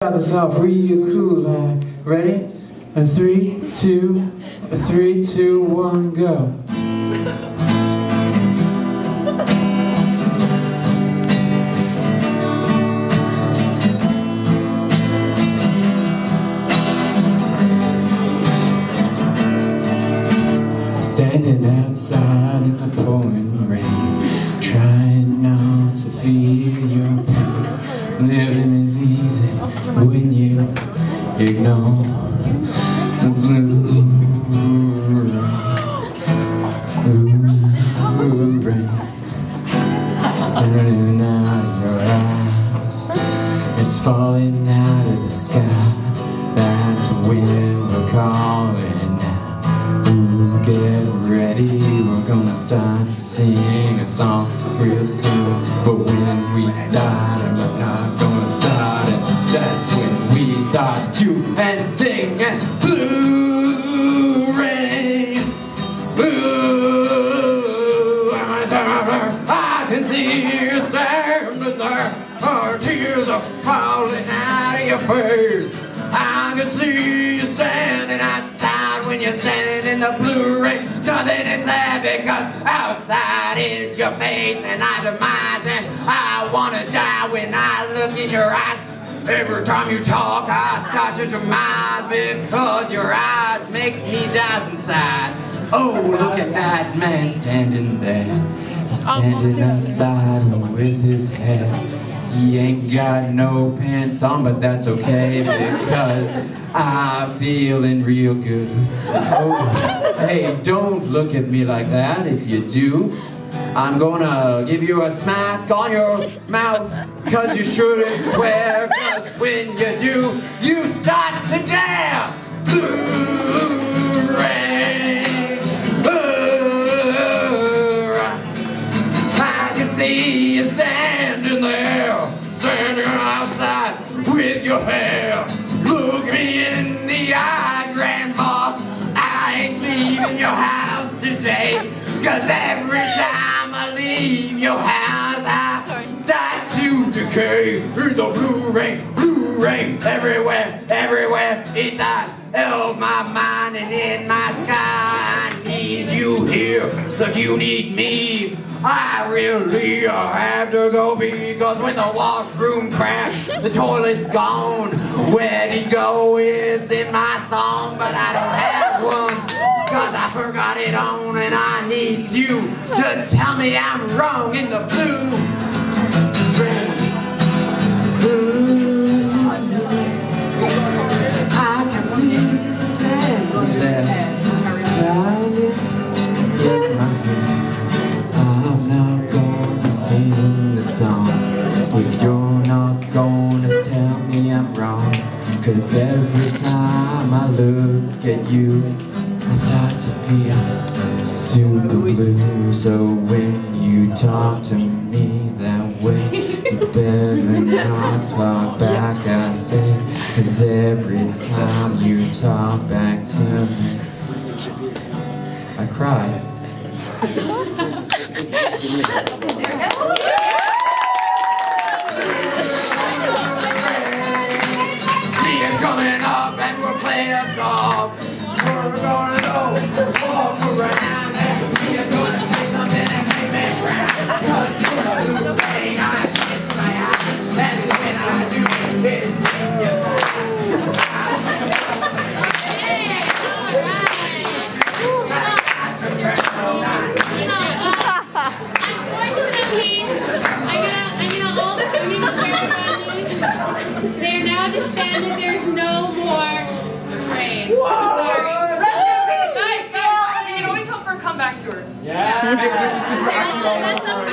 Start this off real cool. Ready? A 3, 2, 1, go. Standing outside in the pouring rain, trying not to feel your pain. Living is easy when you ignore the blue rain. Running out of your eyes, it's falling out of the sky. That's when we're calling now. Ooh, get ready, we're gonna start to sing a song real soon. But when we start, I'm not gonna start it. That's when we start to and sing and blue rain, blue. I can see you standing there, our tears are falling out of your face. I can see you standing outside when you're standing in the blue rain. Nothing is sad because outside is your face and I demise, and I wanna die when I look in your eyes. Every time you talk I start to demise because your eyes makes me die inside. Oh, look at that man standing there, standing outside with his hair. He ain't got no pants on, but that's okay because I'm feeling real good. Oh, hey, don't look at me like that. If you do, I'm gonna give you a smack on your mouth, cause you shouldn't swear, cause when you do, you start to dare. Blue rain, blue. I can see you standing there, standing outside with your hair. Look me in the eye, Grandma, I ain't leaving your house today, cause every time I leave your house I start to decay. Here's the blue rain, everywhere, everywhere. It's out of my mind and in my sky. I need you here like you need me. I really have to go because when the washroom crashed, the toilet's gone. Where'd he go? It's in my thong, but I don't have one, cause I forgot it on, and I need you to tell me I'm wrong in the blue rain. Blue. I can see you standing there, drowning in my hair. I'm not gonna sing the song if you're not gonna tell me I'm wrong, cause every time I look at you I start to feel super blue. So when you talk to me that way, you better not talk back, I say, cause every time you talk back to me I cry. See it coming up and we'll play a song. We're gonna go walk around and we're gonna take something and make me cry. Cause you're the blue rain, I kiss my eyes, and when I do, it's in your eyes. They're now disbanded. There's no more rain. Sorry. Guys, you can always hope for a comeback tour. Yeah. Big kisses to Feastiality. That's up to